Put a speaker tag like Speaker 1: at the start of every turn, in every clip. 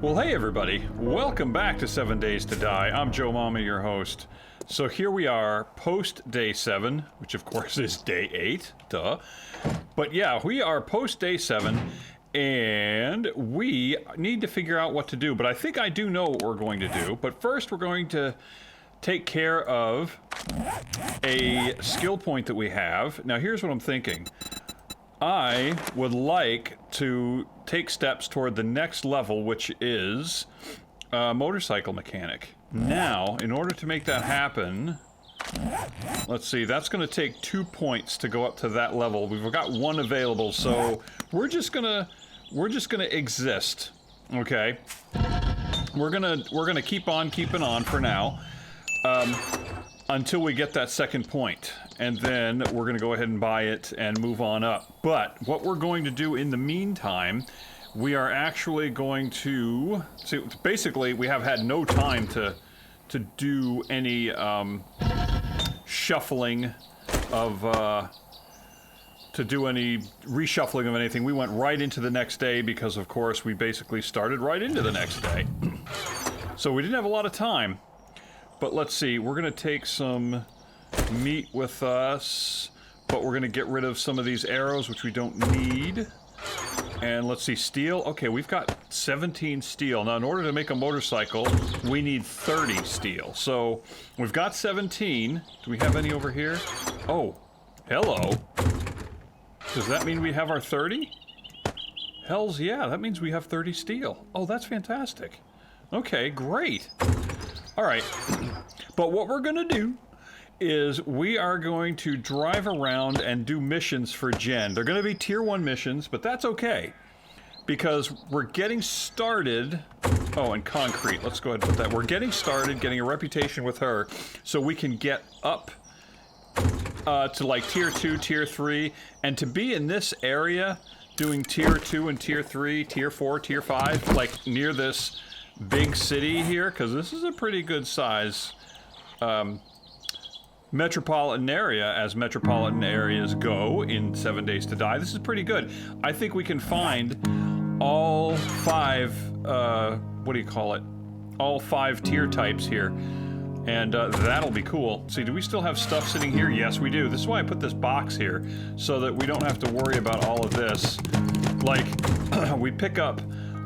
Speaker 1: Well, hey everybody, welcome back to 7 Days to Die. I'm Joe Mama, your host. So here we are, post day 7, which of course is day 8, duh. But yeah, we are post day 7, and we need to figure out what to do. But I think I do know what we're going to do. But first we're going to take care of a skill point that we have. Now here's what I'm thinking. I would like to take steps toward the next level, which is motorcycle mechanic. Now, in order to make that happen, let's see, that's going to take 2 points to go up to that level. We've got 1 available, so we're just gonna exist, okay? We're gonna keep on keeping on for now, until we get that second point. And then we're going to go ahead and buy it and move on up. But what we're going to do in the meantime, we are actually going to... See, basically, we have had no time to do any shuffling of... to do any reshuffling of anything. We went right into the next day because, of course, we basically started right into the next day. So we didn't have a lot of time. But let's see, we're going to take some meat with us, but we're going to get rid of some of these arrows, which we don't need. And let's see, steel. Okay, we've got 17 steel. Now, in order to make a motorcycle, we need 30 steel. So, we've got 17. Do we have any over here? Oh, hello. Does that mean we have our 30? Hells yeah, that means we have 30 steel. Oh, that's fantastic. Okay, great. Alright, but what we're gonna do is we are going to drive around and do missions for Jen. They're gonna be tier 1 missions, but that's okay. Because we're getting started... Oh, and concrete, let's go ahead and put that. We're getting started, getting a reputation with her, so we can get up to like tier 2, tier 3, and to be in this area, doing tier 2 and tier 3, tier 4, tier 5, like near this big city here, because this is a pretty good size metropolitan area, as metropolitan areas go in 7 Days to Die. This is pretty good. I think we can find all 5, what do you call it? All 5 tier types here. And that'll be cool. See, do we still have stuff sitting here? Yes, we do. This is why I put this box here, so that we don't have to worry about all of this. Like, we pick up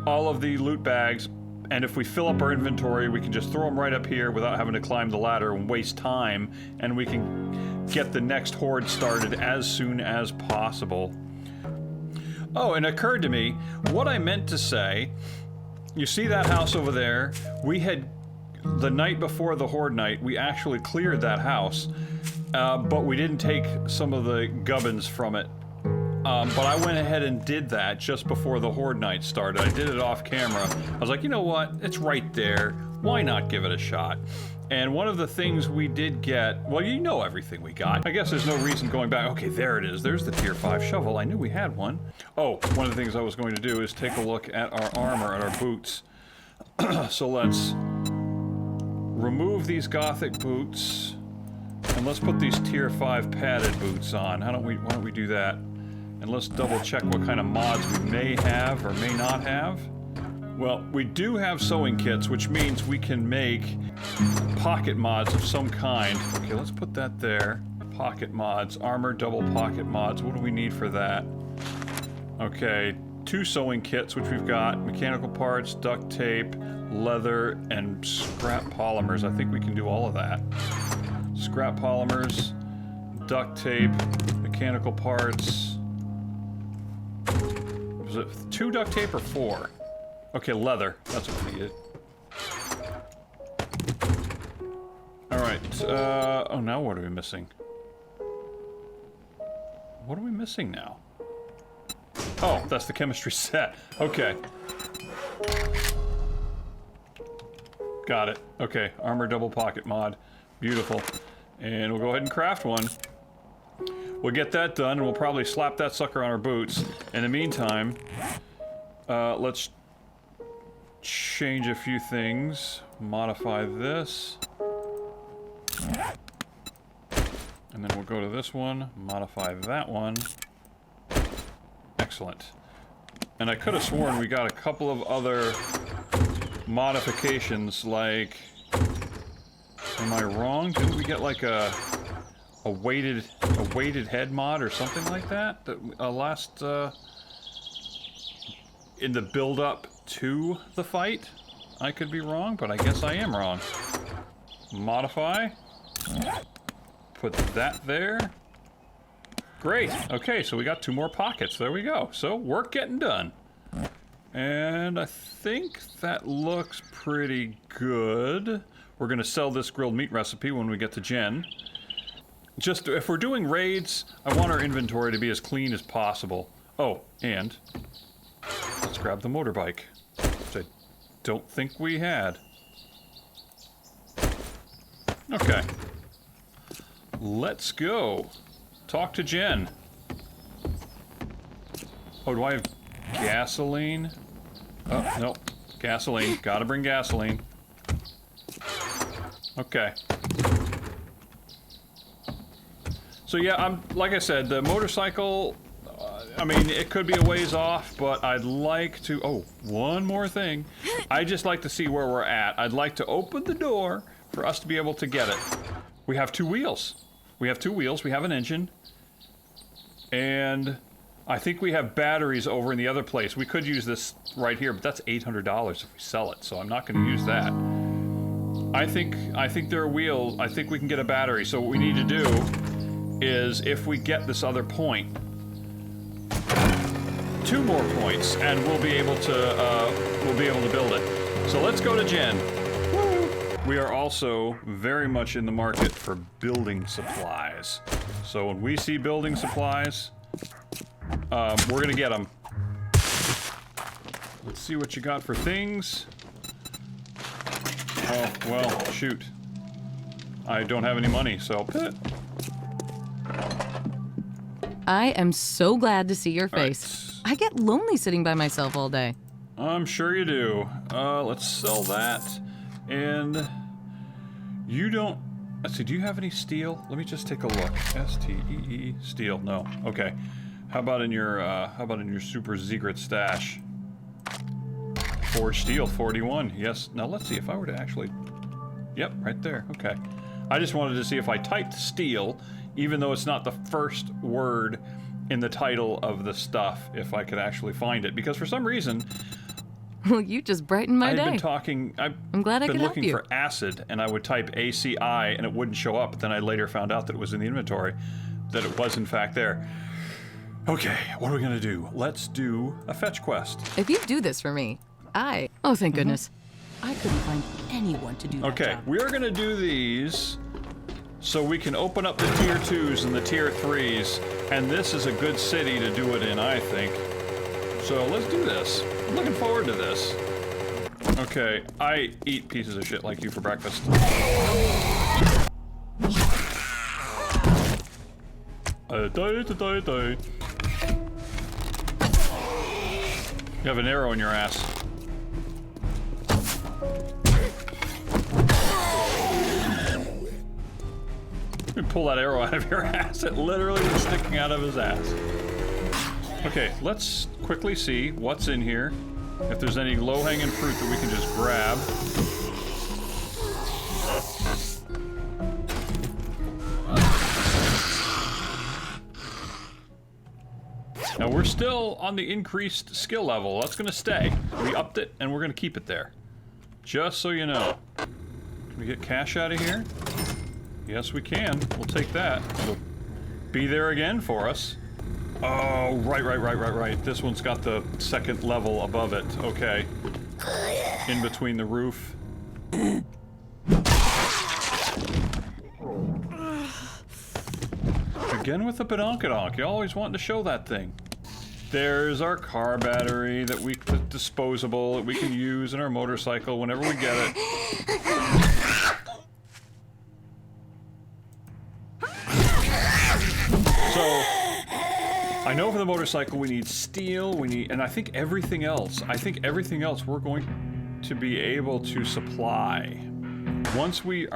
Speaker 1: all of the loot bags, and if we fill up our inventory, we can just throw them right up here without having to climb the ladder and waste time, and we can get the next horde started as soon as possible. Oh, and it occurred to me, what I meant to say, you see that house over there? We had, the night before the horde night, we actually cleared that house, but we didn't take some of the gubbins from it. But I went ahead and did that just before the horde night started. I did it off camera. I was like, you know what? It's right there. Why not give it a shot? And one of the things we did get... Well, you know everything we got. I guess there's no reason going back. Okay, there it is. There's the tier 5 shovel. I knew we had one. Oh, one of the things I was going to do is take a look at our armor, at our boots. So let's remove these gothic boots. And let's put these tier 5 padded boots on. Why don't we do that? And let's double check what kind of mods we may have or may not have. Well, we do have sewing kits, which means we can make pocket mods of some kind. Okay, let's put that there. Pocket mods, armor double pocket mods. What do we need for that? Okay, 2 sewing kits, which we've got. Mechanical parts, duct tape, leather, and scrap polymers. I think we can do all of that. Scrap polymers, duct tape, mechanical parts. Was it 2 duct tape or 4? Okay, leather. That's what we needed. Alright, oh, now what are we missing? What are we missing now? Oh, that's the chemistry set. Okay. Got it. Okay, armor double pocket mod. Beautiful. And we'll go ahead and craft one. We'll get that done, and we'll probably slap that sucker on our boots. In the meantime, let's change a few things. Modify this. And then we'll go to this one, modify that one. Excellent. And I could have sworn we got a couple of other modifications like... Am I wrong? Didn't we get like a weighted head mod or something like that? That last in the build up to the fight? I could be wrong, but I guess I am wrong. Modify. Put that there. Great. Okay, so we got 2 more pockets. There we go. So work getting done. And I think that looks pretty good. We're gonna sell this grilled meat recipe when we get to Jen. Just, if we're doing raids, I want our inventory to be as clean as possible. Oh, and let's grab the motorbike, which I don't think we had. Okay. Let's go. Talk to Jen. Oh, do I have gasoline? Oh, no. Gasoline. Gotta bring gasoline. Okay. So yeah, like I said, the motorcycle, I mean, it could be a ways off, but I'd like to, oh, one more thing. I'd just like to see where we're at. I'd like to open the door for us to be able to get it. We have 2 wheels. We have 2 wheels, we have an engine, and I think we have batteries over in the other place. We could use this right here, but that's $800 if we sell it, so I'm not going to use that. I think there are wheels. I think we can get a battery. So what we need to do is, if we get this other point, 2 more points, and we'll be able to build it. So let's go to Jen. Woo! We are also very much in the market for building supplies. So when we see building supplies, we're gonna get them. Let's see what you got for things. Oh, well, shoot. I don't have any money, so...
Speaker 2: I am so glad to see your face.
Speaker 1: Right.
Speaker 2: I get lonely sitting by myself all day.
Speaker 1: I'm sure you do. Let's sell that. And... You don't... Let's see, do you have any steel? Let me just take a look. S-T-E-E... Steel, no. Okay. How about in your super secret stash? Forged steel, 41. Yes. Now let's see if I were to actually... Yep, right there. Okay. I just wanted to see if I typed steel, even though it's not the first word in the title of the stuff, if I could actually find it. Because for some reason...
Speaker 2: Well, you just brightened my day.
Speaker 1: I've been talking...
Speaker 2: I'm glad I could help you.
Speaker 1: I've been looking for acid, and I would type ACI, and it wouldn't show up. But then I later found out that it was in the inventory, that it was in fact there. Okay, what are we gonna do? Let's do a fetch quest.
Speaker 2: If you do this for me... Oh, thank goodness. I couldn't find anyone to do that
Speaker 1: Okay,
Speaker 2: job.
Speaker 1: we are gonna do these so we can open up the tier 2s and the tier 3s, and this is a good city to do it in, I think. So let's do this. I'm looking forward to this. Okay, I eat pieces of shit like you for breakfast. You have an arrow in your ass. Let me pull that arrow out of your ass. It literally was sticking out of his ass. Okay, let's quickly see what's in here. If there's any low-hanging fruit that we can just grab. Now we're still on the increased skill level. That's gonna stay. We upped it and we're gonna keep it there. Just so you know. Can we get cash out of here? Yes, we can. We'll take that. It'll be there again for us. Oh, right. This one's got the second level above it. Okay. In between the roof. Again with the badonkadonk. You always wanting to show that thing. There's our car battery that we disposable that we can use in our motorcycle whenever we get it. So, I know for the motorcycle we need steel, and I think everything else we're going to be able to supply. Once we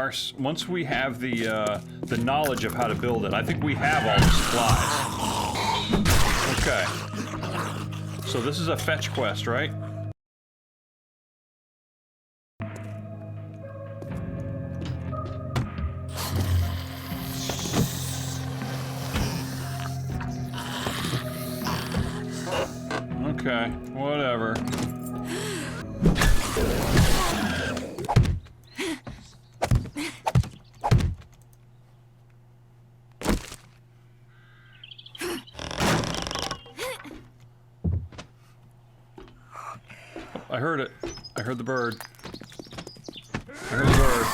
Speaker 1: have the knowledge of how to build it. I think we have all the supplies. Okay. So this is a fetch quest, right? Okay, whatever. I heard it. I heard the bird. I heard the bird.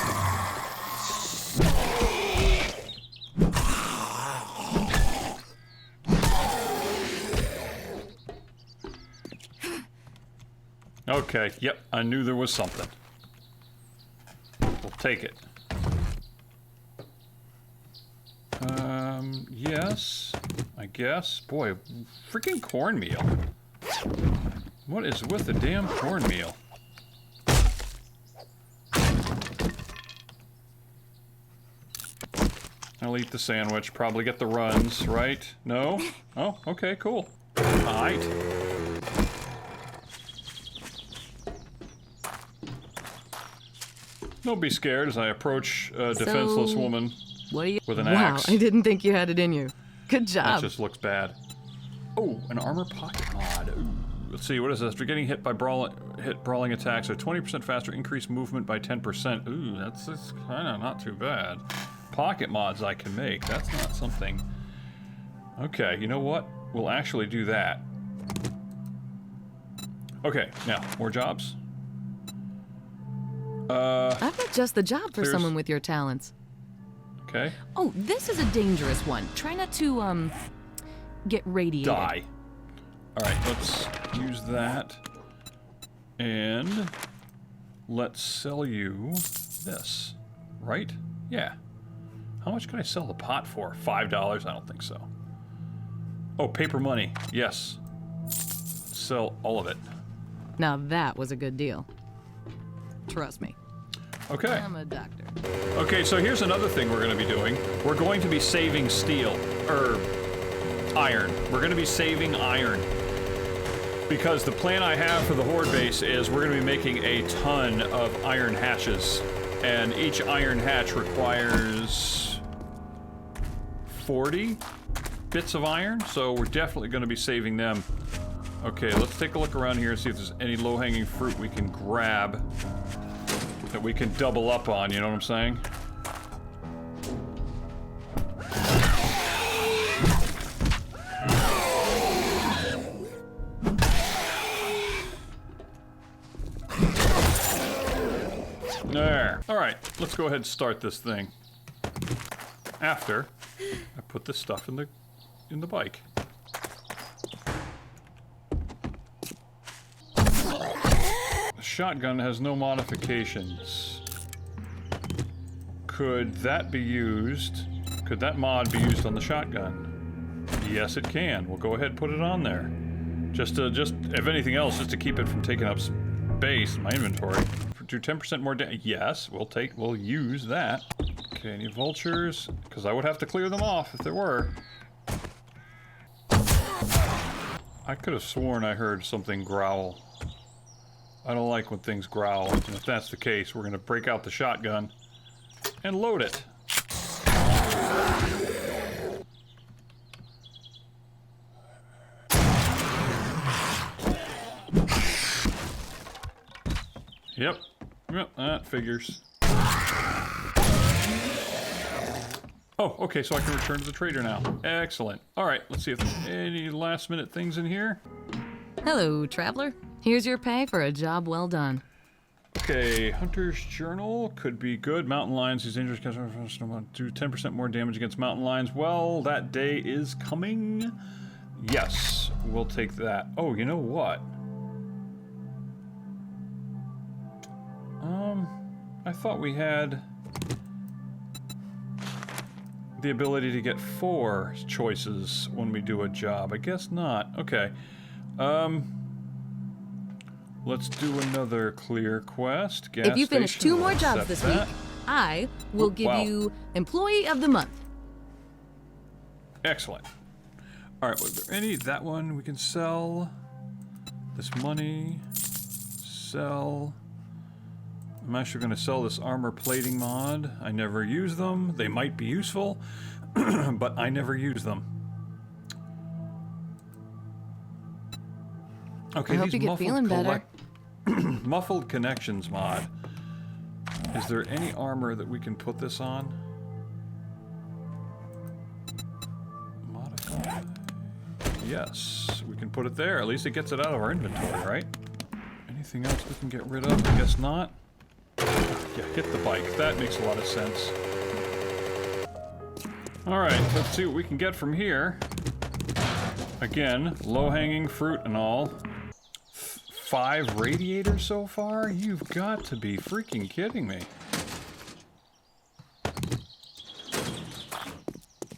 Speaker 1: Okay, yep, I knew there was something. We'll take it. Yes, I guess. Boy, freaking cornmeal. What is with the damn cornmeal? I'll eat the sandwich, probably get the runs, right? No? Oh, okay, cool. Alright. Don't be scared as I approach a defenseless woman
Speaker 2: what are you
Speaker 1: with an
Speaker 2: wow,
Speaker 1: axe.
Speaker 2: I didn't think you had it in you. Good
Speaker 1: That
Speaker 2: job.
Speaker 1: just looks bad. Oh, an armor pocket mod. Ooh. Let's see, what is this? After getting hit by brawling attacks, are 20% faster, increased movement by 10%. Ooh, that's kind of not too bad. Pocket mods I can make. That's not something. Okay, you know what? We'll actually do that. Okay, now, more jobs.
Speaker 2: I've got just the job for
Speaker 1: Clears-
Speaker 2: someone with your talents.
Speaker 1: Okay.
Speaker 2: Oh, this is a dangerous one. Try not to, get radiated.
Speaker 1: Die. Alright, let's use that. And let's sell you this. Right? Yeah. How much can I sell the pot for? $5? I don't think so. Oh, paper money. Yes. Sell all of it.
Speaker 2: Now that was a good deal. Trust me.
Speaker 1: Okay.
Speaker 2: I'm a doctor.
Speaker 1: Okay, so here's another thing we're going to be doing. We're going to be saving steel. Iron. We're going to be saving iron. Because the plan I have for the Horde base is we're going to be making a ton of iron hatches. And each iron hatch requires 40 bits of iron, so we're definitely going to be saving them. Okay, let's take a look around here and see if there's any low-hanging fruit we can grab that we can double up on, you know what I'm saying? There. Alright, let's go ahead and start this thing. After I put this stuff in the bike. The shotgun has no modifications. Could that be used? Could that mod be used on the shotgun? Yes, it can. We'll go ahead and put it on there. Just if anything else, just to keep it from taking up space in my inventory. Do 10% more damage. Yes, we'll use that. Okay, any vultures? Because I would have to clear them off if there were. I could have sworn I heard something growl. I don't like when things growl, and if that's the case, we're gonna break out the shotgun and load it. Yep, that figures. Oh, okay, so I can return to the trader now. Excellent. All right, let's see if there's any last-minute things in here.
Speaker 2: Hello, traveler. Here's your pay for a job well done.
Speaker 1: Okay, Hunter's Journal could be good. Mountain lions, these dangerous customers do 10% more damage against mountain lions. Well, that day is coming. Yes, we'll take that. Oh, you know what? I thought we had the ability to get 4 choices when we do a job. I guess not. Okay. Let's do another clear quest. Gas
Speaker 2: If you finish
Speaker 1: station,
Speaker 2: 2 more
Speaker 1: we'll
Speaker 2: jobs
Speaker 1: accept
Speaker 2: this
Speaker 1: that.
Speaker 2: week, I will give
Speaker 1: wow.
Speaker 2: you Employee of the Month.
Speaker 1: Excellent. All right, was there any? That one we can sell. This money. Sell. I'm actually going to sell this armor plating mod. I never use them. They might be useful, but I never use them. Okay,
Speaker 2: I hope
Speaker 1: these
Speaker 2: you get feeling better.
Speaker 1: muffled connections mod. Is there any armor that we can put this on? Modify. Yes, we can put it there. At least it gets it out of our inventory, right? Anything else we can get rid of? I guess not. Yeah, hit the bike. That makes a lot of sense. Alright, let's see what we can get from here. Again, low-hanging fruit and all. 5 radiators so far? You've got to be freaking kidding me.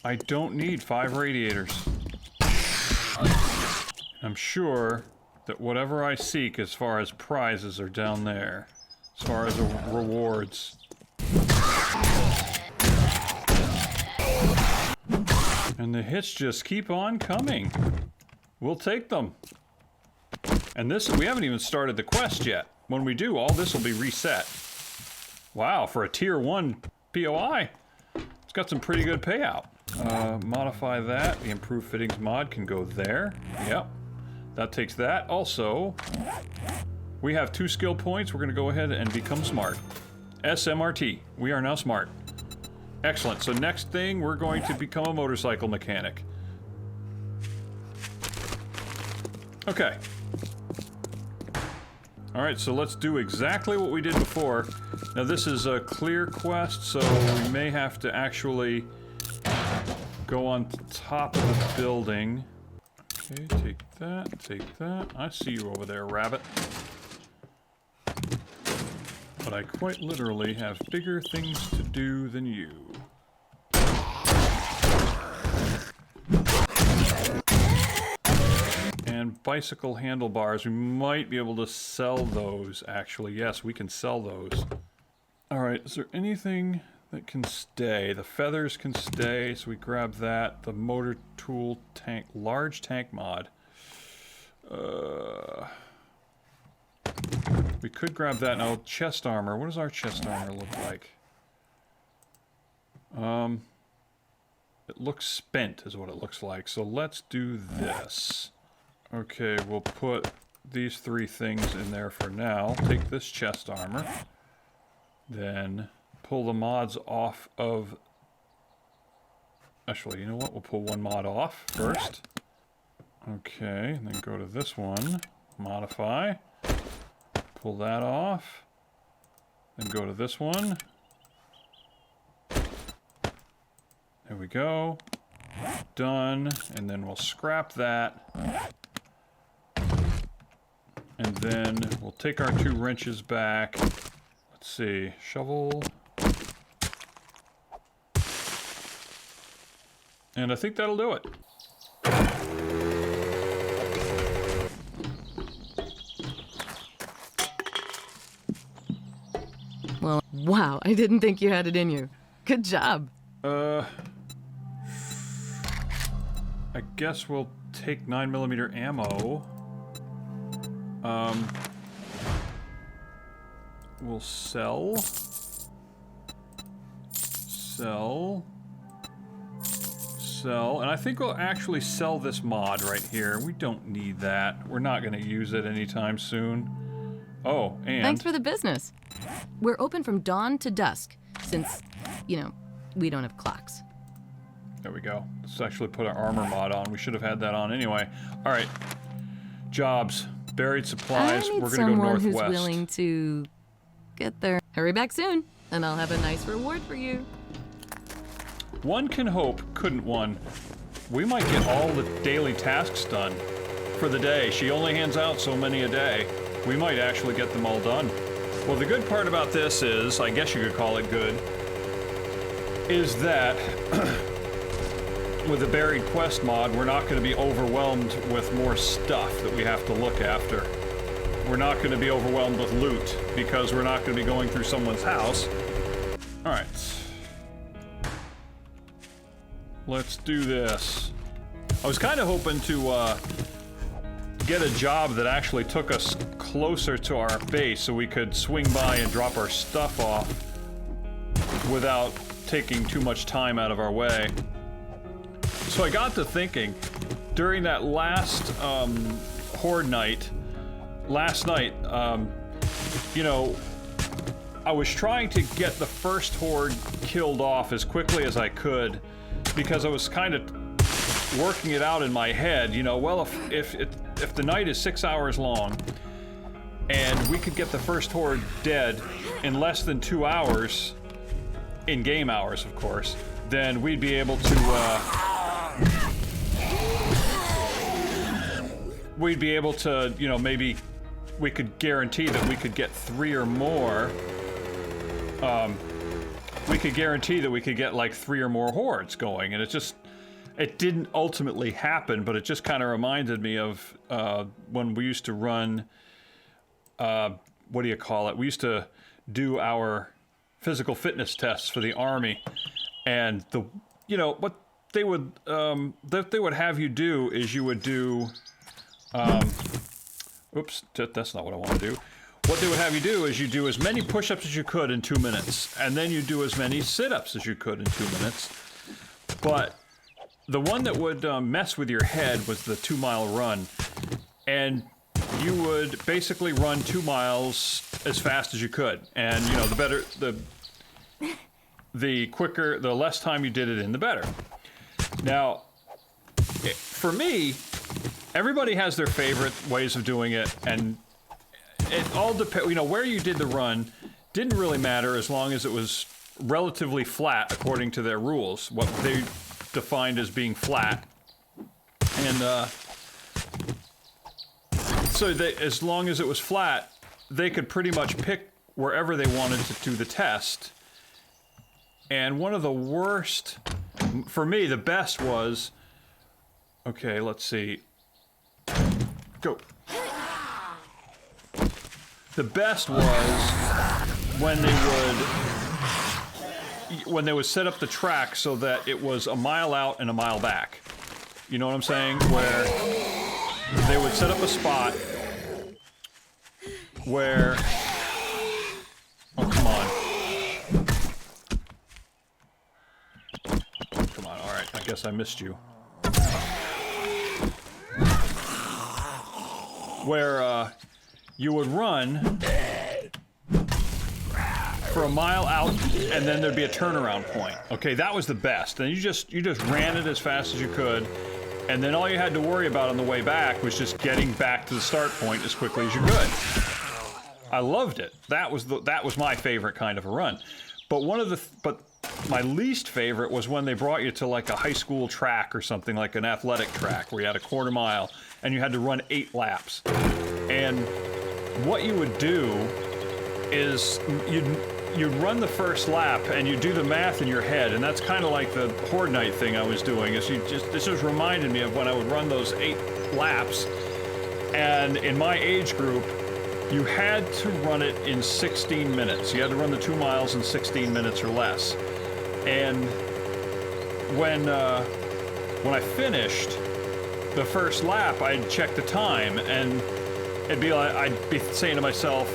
Speaker 1: I don't need 5 radiators. I'm sure that whatever I seek as far as prizes are down there. As far as rewards. And the hits just keep on coming. We'll take them. And this, we haven't even started the quest yet. When we do, all this will be reset. Wow, for a tier 1 POI, it's got some pretty good payout. Modify that. The improved fittings mod can go there. Yep. That takes that. Also, we have 2 skill points. We're going to go ahead and become smart. SMRT. We are now smart. Excellent. So next thing, we're going to become a motorcycle mechanic. Okay. Alright, so let's do exactly what we did before. Now this is a clear quest, so we may have to actually go on top of the building. Okay, take that, take that. I see you over there, rabbit. But I quite literally have bigger things to do than you. And bicycle handlebars, we might be able to sell those, actually. Yes, we can sell those. Alright, is there anything that can stay? The feathers can stay, so we grab that. The motor tool tank, large tank mod. We could grab that. Now, chest armor. What does our chest armor look like? It looks spent, is what it looks like. So let's do this. Okay, we'll put these 3 things in there for now. Take this chest armor. Then pull the mods off of... Actually, you know what? We'll pull one mod off first. Okay, and then go to this one. Modify. Pull that off. Then go to this one. There we go. Done. And then we'll scrap that. And then we'll take our 2 wrenches back. Let's see. Shovel. And I think that'll do it.
Speaker 2: Well, wow, I didn't think you had it in you. Good job.
Speaker 1: I guess we'll take 9mm ammo. We'll sell. Sell. Sell. And I think we'll actually sell this mod right here. We don't need that. We're not going to use it anytime soon. Oh, and...
Speaker 2: Thanks for the business. We're open from dawn to dusk, since, you know, we don't have clocks.
Speaker 1: There we go. Let's actually put our armor mod on. We should have had that on anyway. All right. Jobs. Buried supplies. We're going to go northwest.
Speaker 2: Who's willing to get there. Hurry back soon, and I'll have a nice reward for you.
Speaker 1: One can hope, couldn't one? We might get all the daily tasks done for the day. She only hands out so many a day. We might actually get them all done. Well, the good part about this is, I guess you could call it good, is that with the buried quest mod, we're not going to be overwhelmed with more stuff that we have to look after. We're not going to be overwhelmed with loot because we're not going to be going through someone's house. All right. Let's do this. I was kind of hoping to get a job that actually took us closer to our base so we could swing by and drop our stuff off without taking too much time out of our way. So I got to thinking, during that last Horde night, last night, you know, I was trying to get the first horde killed off as quickly as I could because I was kind of working it out in my head, you know, well, if the night is 6 hours long and we could get the first horde dead in less than 2 hours, in game hours, of course, then we'd be able to, you know, maybe we could guarantee that we could get 3 or more. We could guarantee that we could get like 3 or more hordes going, and it didn't ultimately happen, but it just kind of reminded me of when we used to run, what do you call it? We used to do our physical fitness tests for the Army, and you know, what they would have you do is you would do, oops, that's not what I want to do. What they would have you do is you do as many push-ups as you could in 2 minutes, and then you do as many sit-ups as you could in 2 minutes. But the one that would mess with your head was the 2-mile run, and you would basically run 2 miles as fast as you could, and you know, the quicker, the less time you did it in, the better. Now, for me, everybody has their favorite ways of doing it, and it all depends, you know, where you did the run didn't really matter as long as it was relatively flat according to their rules, what they defined as being flat. And so as long as it was flat, they could pretty much pick wherever they wanted to do the test. And one of the worst, for me, the best was, okay, let's see, go. The best was when they would set up the track so that it was a mile out and a mile back. You know what I'm saying? Where they would set up a spot where, oh, come on, all right, I guess I missed you. Where, you would run for a mile out, and then there'd be a turnaround point. Okay, that was the best. And you just ran it as fast as you could, and then all you had to worry about on the way back was just getting back to the start point as quickly as you could. I loved it. That was my favorite kind of a run. But my least favorite was when they brought you to like a high school track or something, like an athletic track where you had a quarter mile and you had to run 8 laps. And what you would do is you'd run the first lap and you do the math in your head, and that's kind of like the Horde Night thing I was doing. Is this just reminded me of when I would run those 8 laps, and in my age group, you had to run it in 16 minutes. You had to run the 2 miles in 16 minutes or less. And when I finished the first lap, I'd check the time, and it'd be like, I'd be saying to myself,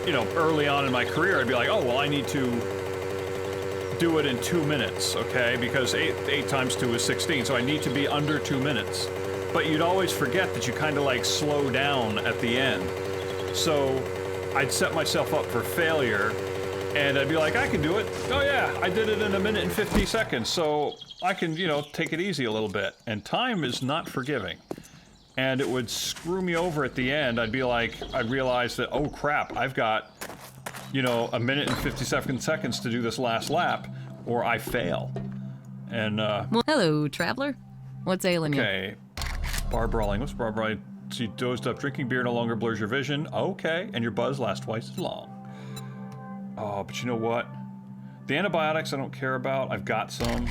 Speaker 1: you know, early on in my career, I'd be like, oh, well, I need to do it in 2 minutes, okay? Because 8 times 2 is 16, so I need to be under 2 minutes. But you'd always forget that you kind of like slow down at the end. So I'd set myself up for failure, and I'd be like, I can do it. Oh yeah, I did it in 1 minute and 50 seconds, so I can, you know, take it easy a little bit. And time is not forgiving. And it would screw me over at the end. I'd realize that, oh crap, I've got, you know, 1 minute and 57 seconds to do this last lap, or I fail. And,
Speaker 2: Well, hello, traveler. What's ailing you?
Speaker 1: Okay. Bar brawling. What's bar brawling? So you dozed up. Drinking beer no longer blurs your vision. Okay. And your buzz lasts twice as long. Oh, but you know what? The antibiotics I don't care about. I've got some.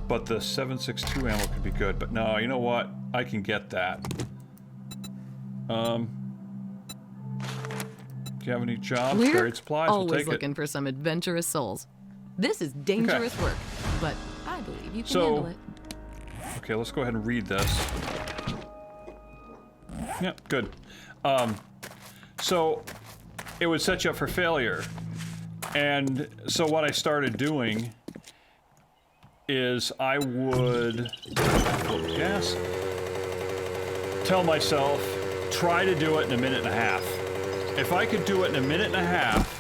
Speaker 1: But the 7.62 ammo could be good. But no, you know what? I can get that. Do you have any jobs?
Speaker 2: We're
Speaker 1: Buried supplies? We'll
Speaker 2: always
Speaker 1: take it.
Speaker 2: looking for some adventurous souls. This is dangerous work, but I believe you can handle it.
Speaker 1: Okay, let's go ahead and read this. Yep, good. So it would set you up for failure. And so what I started doing is I would tell myself, try to do it in a minute and a half. If I could do it in a minute and a half,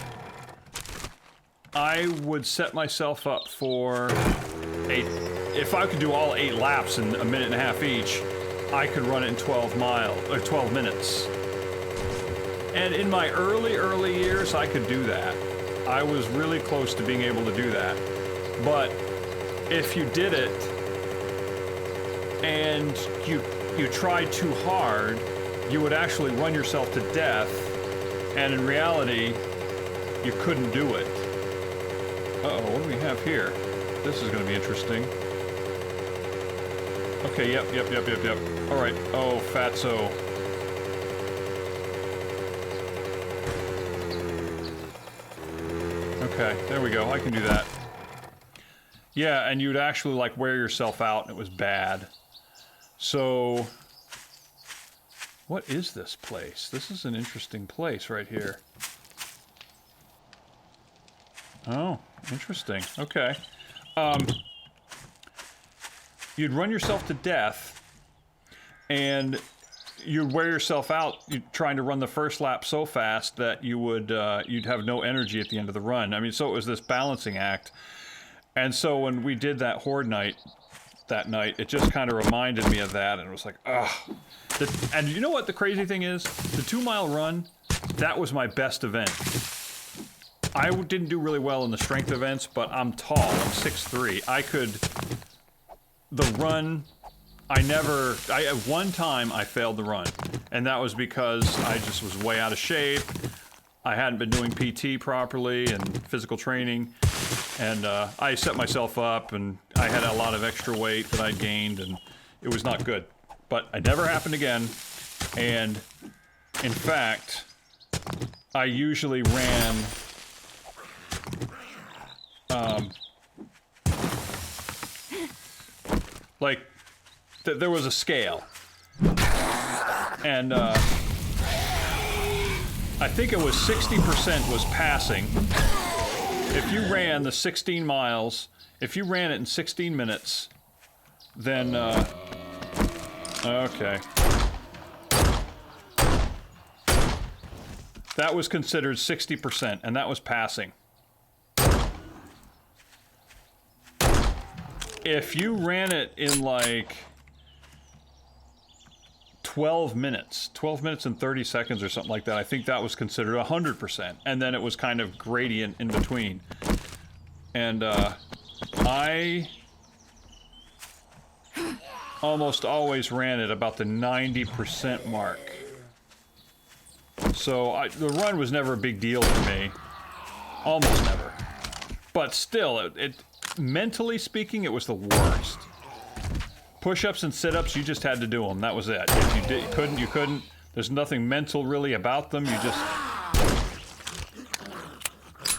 Speaker 1: I would set myself up for if I could do all 8 laps in a minute and a half each, I could run it in 12 minutes. And in my early years, I could do that. I was really close to being able to do that. But if you did it and you tried too hard, you would actually run yourself to death, and in reality, you couldn't do it. Uh-oh, what do we have here? This is going to be interesting. Okay, yep. All right. Oh, fatso. Okay, there we go. I can do that. Yeah, and you'd actually, like, wear yourself out, and it was bad. So, what is this place? This is an interesting place right here. Oh, interesting. Okay. You'd run yourself to death, and you'd wear yourself out trying to run the first lap so fast that you would you'd have no energy at the end of the run. I mean, so it was this balancing act. And so when we did that Horde night that night, it just kind of reminded me of that, and it was like, ugh. And you know what the crazy thing is? The 2-mile run, that was my best event. I didn't do really well in the strength events, but I'm tall. I'm 6'3". The run, at one time I failed the run, and that was because I just was way out of shape. I hadn't been doing PT properly and physical training, and I set myself up, and I had a lot of extra weight that I'd gained, and it was not good. But it never happened again, and in fact, I usually ran like, there was a scale, and I think it was 60% was passing. If you ran the 16 miles, if you ran it in 16 minutes, then, okay. That was considered 60%, and that was passing. If you ran it in like 12 minutes and 30 seconds or something like that, I think that was considered 100%. And then it was kind of gradient in between. And I almost always ran it about the 90% mark. So the run was never a big deal for me. Almost never. But still, mentally speaking, it was the worst. Push-ups and sit-ups, you just had to do them. That was it. If you couldn't, you couldn't. There's nothing mental really about them.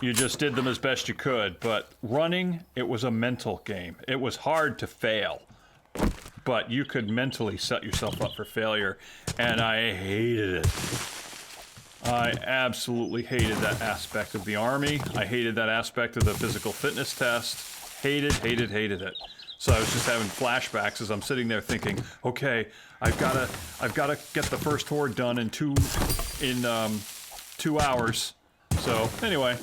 Speaker 1: You just did them as best you could. But running, it was a mental game. It was hard to fail, but you could mentally set yourself up for failure, and I hated it. I absolutely hated that aspect of the Army. I hated that aspect of the physical fitness test. Hated it. So I was just having flashbacks as I'm sitting there thinking, okay, I've gotta get the first horde done in 2 hours. So anyway,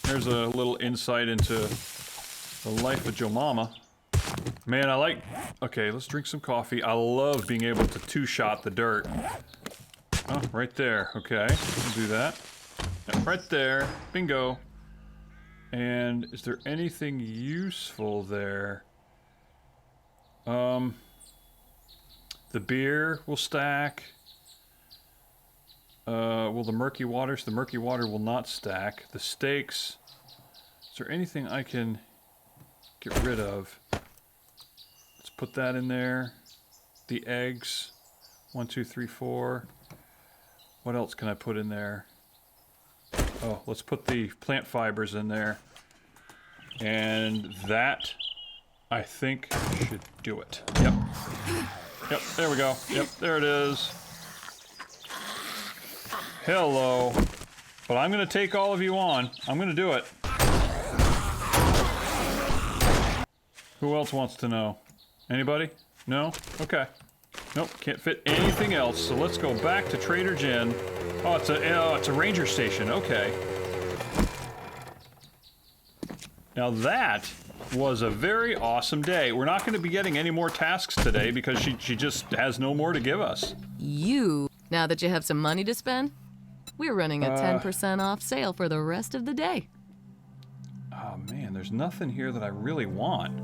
Speaker 1: there's a little insight into the life of Joe Mama. Man, okay, let's drink some coffee. I love being able to 2-shot the dirt. Oh, right there. Okay, we'll do that. Yep, right there. Bingo. And is there anything useful there? The beer will stack. Will the murky waters? The murky water will not stack. The steaks. Is there anything I can get rid of? Let's put that in there. The eggs. 1, 2, 3, 4. What else can I put in there? Oh, let's put the plant fibers in there. And that, I think, should do it. Yep. Yep, there we go. Yep, there it is. Hello. But I'm going to take all of you on. I'm going to do it. Who else wants to know? Anybody? No? Okay. Nope, can't fit anything else. So let's go back to Trader Jen. Oh, it's a ranger station. Okay. Now that was a very awesome day. We're not going to be getting any more tasks today because she just has no more to give us.
Speaker 2: Now that you have some money to spend, we're running a 10% off sale for the rest of the day.
Speaker 1: Oh man, there's nothing here that I really want.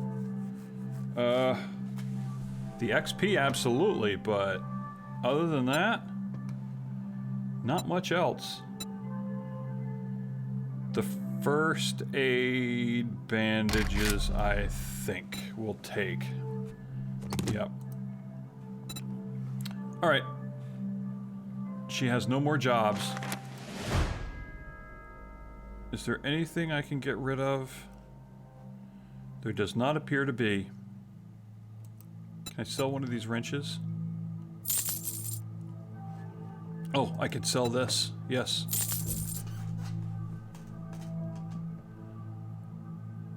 Speaker 1: The XP absolutely, but other than that, not much else. The first aid bandages, I think, we'll take. Yep. Alright. She has no more jobs. Is there anything I can get rid of? There does not appear to be. Can I sell one of these wrenches? Oh, I could sell this. Yes.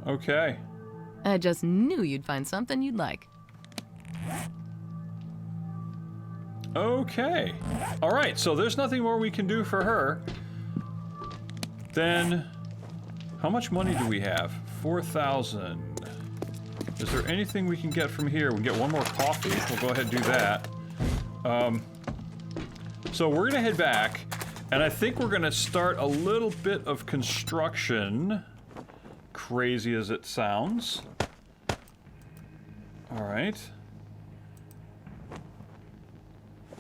Speaker 1: Okay.
Speaker 2: I just knew you'd find something you'd like.
Speaker 1: Okay. Alright, so there's nothing more we can do for her. Then, how much money do we have? 4,000. Is there anything we can get from here? We can get one more coffee. We'll go ahead and do that. So we're gonna head back, and I think we're gonna start a little bit of construction. Crazy as it sounds. Alright.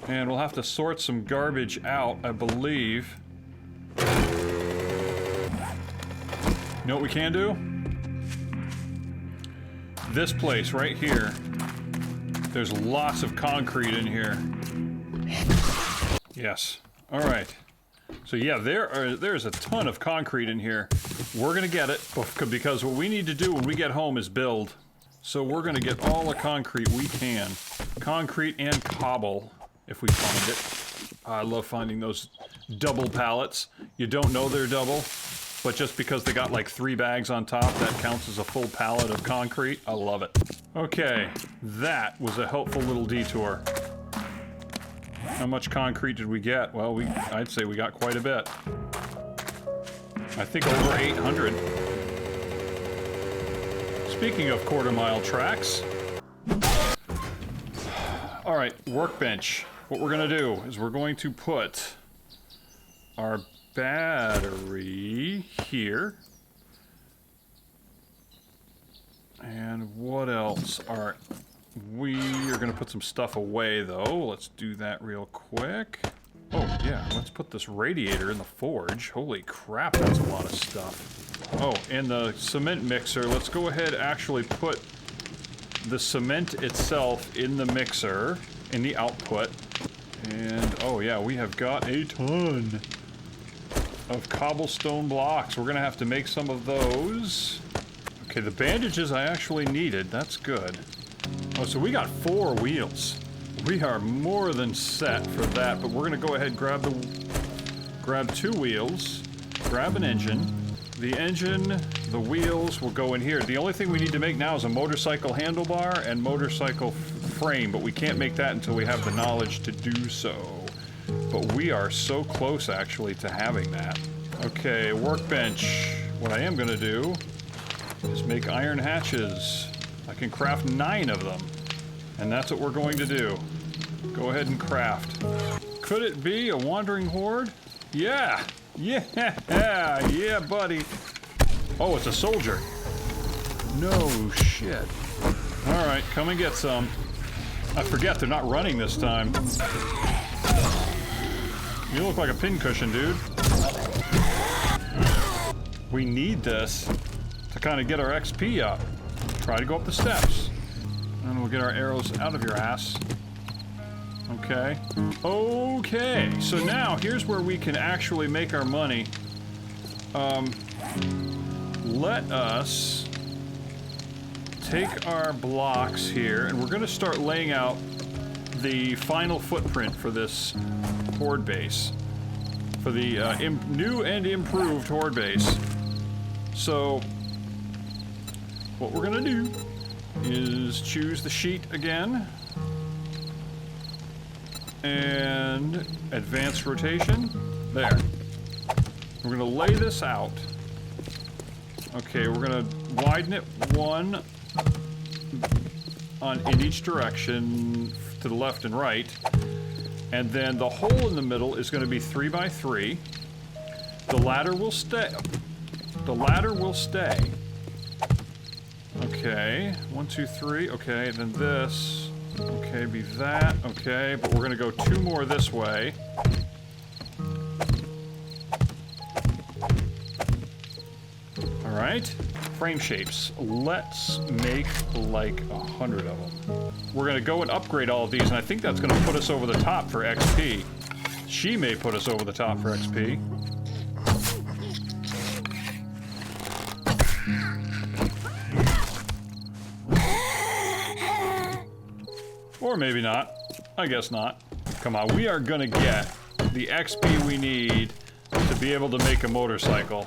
Speaker 1: And we'll have to sort some garbage out, I believe. You know what we can do? This place right here. There's lots of concrete in here. Yes. Alright. So yeah, there's a ton of concrete in here. We're gonna get it, because what we need to do when we get home is build. So we're gonna get all the concrete we can. Concrete and cobble, if we find it. I love finding those double pallets. You don't know they're double, but just because they got like 3 bags on top, that counts as a full pallet of concrete. I love it. Okay, that was a helpful little detour. How much concrete did we get? Well, I'd say we got quite a bit. I think over 800. Speaking of quarter-mile tracks. Alright, workbench. What we're gonna do is we're going to put our battery here. And what else are... We are going to put some stuff away, though. Let's do that real quick. Oh, yeah, let's put this radiator in the forge. Holy crap, that's a lot of stuff. Oh, and the cement mixer. Let's go ahead and actually put the cement itself in the mixer, in the output. And, oh yeah, we have got a ton of cobblestone blocks. We're going to have to make some of those. Okay, the bandages I actually needed. That's good. Oh, so we got 4 wheels. We are more than set for that, but we're gonna go ahead and grab 2 wheels, grab an engine. The engine, the wheels will go in here. The only thing we need to make now is a motorcycle handlebar and motorcycle frame, but we can't make that until we have the knowledge to do so. But we are so close, actually, to having that. Okay, workbench. What I am gonna do is make iron hatches. I can craft 9 of them, and that's what we're going to do. Go ahead and craft. Could it be a wandering horde? Yeah! Yeah! Yeah, buddy! Oh, it's a soldier. No shit. Alright, come and get some. I forget, they're not running this time. You look like a pincushion, dude. We need this to kind of get our XP up. Try to go up the steps. And we'll get our arrows out of your ass. Okay. Okay, so now here's where we can actually make our money. Let us take our blocks here, and we're going to start laying out the final footprint for this horde base. For the new and improved horde base. So, what we're gonna do is choose the sheet again. And advanced rotation. There. We're gonna lay this out. Okay, we're gonna widen it one in each direction to the left and right. And then the hole in the middle is gonna be 3 by 3. The ladder will stay. The ladder will stay. Okay, 1, 2, 3. Okay, then this. Okay, be that. Okay, but we're gonna go 2 more this way. Alright. Frame shapes. Let's make like 100 of them. We're gonna go and upgrade all of these, and I think that's gonna put us over the top for XP. She may put us over the top for XP. Or maybe not. I guess not. Come on, we are gonna get the XP we need to be able to make a motorcycle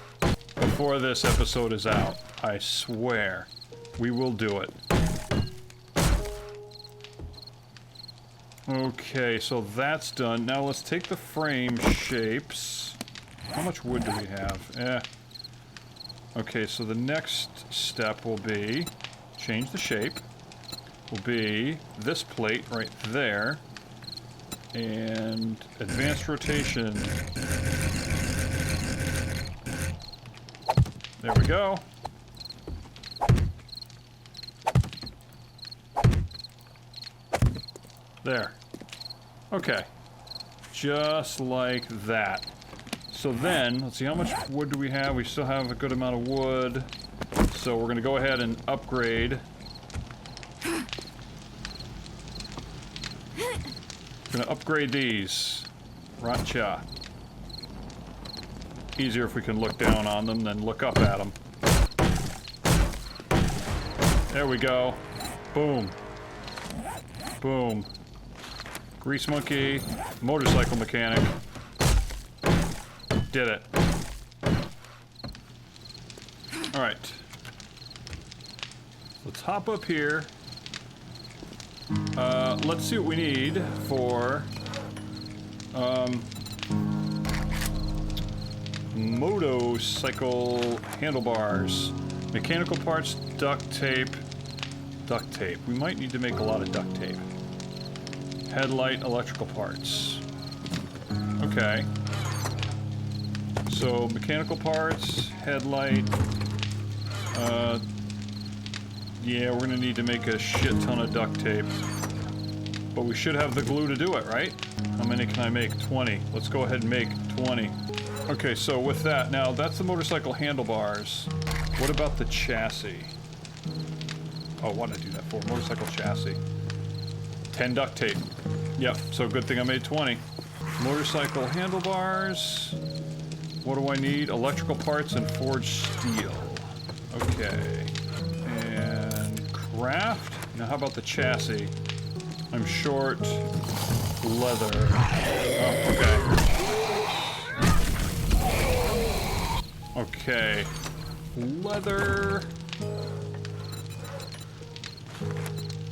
Speaker 1: before this episode is out. I swear. We will do it. Okay, so that's done. Now let's take the frame shapes. How much wood do we have? Okay, so the next step will be change the shape. Will be this plate right there. And advanced rotation. There we go. There. Okay. Just like that. So then, let's see, how much wood do we have? We still have a good amount of wood. So we're going to go ahead and upgrade. We're going to upgrade these. Racha. Easier if we can look down on them than look up at them. There we go. Boom. Boom. Grease monkey, motorcycle mechanic. Did it. Alright. Let's hop up here. Let's see what we need for motorcycle handlebars. Mechanical parts, duct tape. Duct tape. We might need to make a lot of duct tape. Headlight, electrical parts. Okay. So, mechanical parts, headlight. Yeah, we're gonna need to make a shit ton of duct tape. But we should have the glue to do it, right? How many can I make? 20. Let's go ahead and make 20. Okay, so with that, now that's the motorcycle handlebars. What about the chassis? Oh, what did I do that for? Motorcycle chassis. 10 duct tape. Yep, so good thing I made 20. Motorcycle handlebars. What do I need? Electrical parts and forged steel. Okay. And craft. Now how about the chassis? I'm short leather. Oh, okay. Okay. Leather.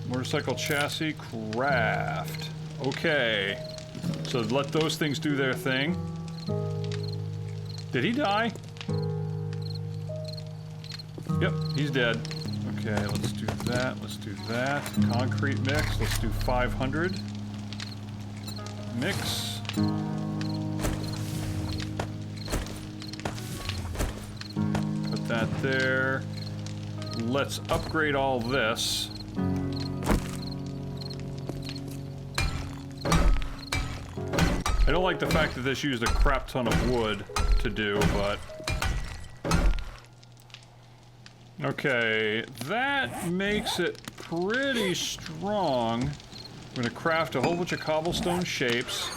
Speaker 1: Motorcycle chassis, craft. Okay. So let those things do their thing. Did he die? Yep, he's dead. Okay, let's do that. Let's do that. Concrete mix. Let's do 500. Mix. Put that there. Let's upgrade all this. I don't like the fact that this used a crap ton of wood to do, but... Okay, that makes it pretty strong. We're gonna craft a whole bunch of cobblestone shapes.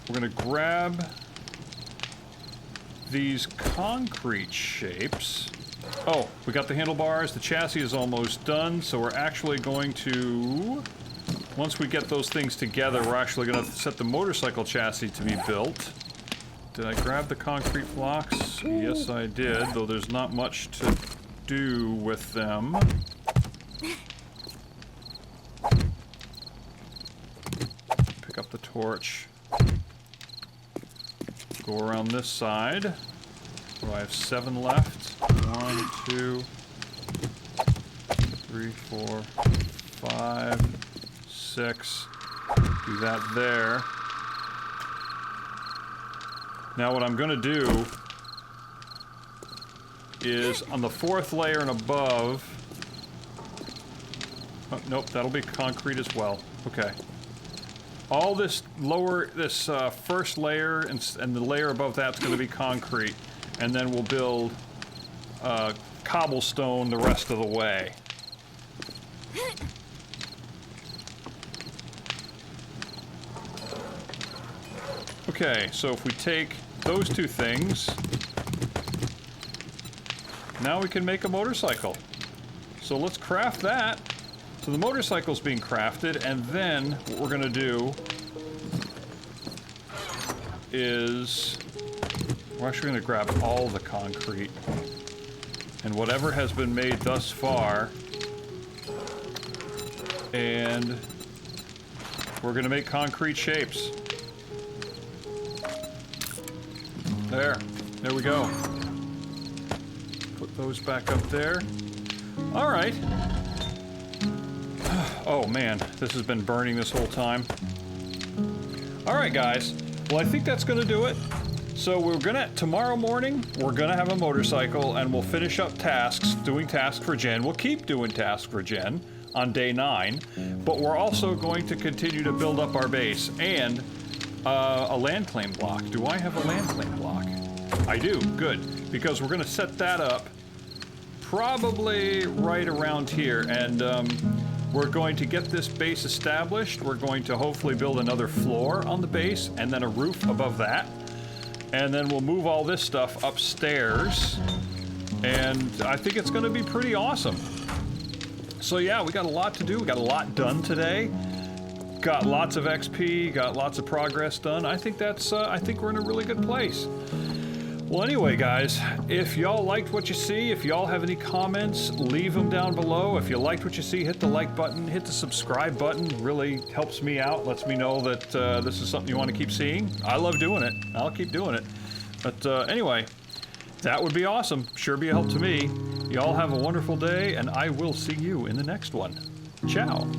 Speaker 1: We're gonna grab these concrete shapes. Oh, we got the handlebars. The chassis is almost done, so we're actually going to... Once we get those things together, we're actually going to set the motorcycle chassis to be built. Did I grab the concrete blocks? Yes, I did, though there's not much to do with them. torch. Go around this side. So I have 7 left. 1, 2, 3, 4, 5, 6. Do that there. Now what I'm gonna do is on the 4th layer and above. Oh, nope, that'll be concrete as well. Okay. All this lower, this first layer and the layer above that's going to be concrete, and then we'll build cobblestone the rest of the way. Okay, so if we take those 2 things, now we can make a motorcycle. So let's craft that. So the motorcycle's being crafted, and then what we're gonna do is we're actually gonna grab all the concrete and whatever has been made thus far, and we're gonna make concrete shapes. There we go. Put those back up there. All right. Oh man, this has been burning this whole time. Alright guys, well I think that's gonna do it. So tomorrow morning, we're gonna have a motorcycle and we'll finish up tasks, doing tasks for Jen. We'll keep doing tasks for Jen on day 9, but we're also going to continue to build up our base and a land claim block. Do I have a land claim block? I do, good, because we're gonna set that up probably right around here, and we're going to get this base established. We're going to hopefully build another floor on the base and then a roof above that. And then we'll move all this stuff upstairs. And I think it's going to be pretty awesome. So yeah, we got a lot to do. We got a lot done today. Got lots of XP, got lots of progress done. I think we're in a really good place. Well, anyway, guys, if y'all liked what you see, if y'all have any comments, leave them down below. If you liked what you see, hit the like button, hit the subscribe button. Really helps me out, lets me know that this is something you want to keep seeing. I love doing it. I'll keep doing it. But anyway, that would be awesome. Sure be a help to me. Y'all have a wonderful day, and I will see you in the next one. Ciao.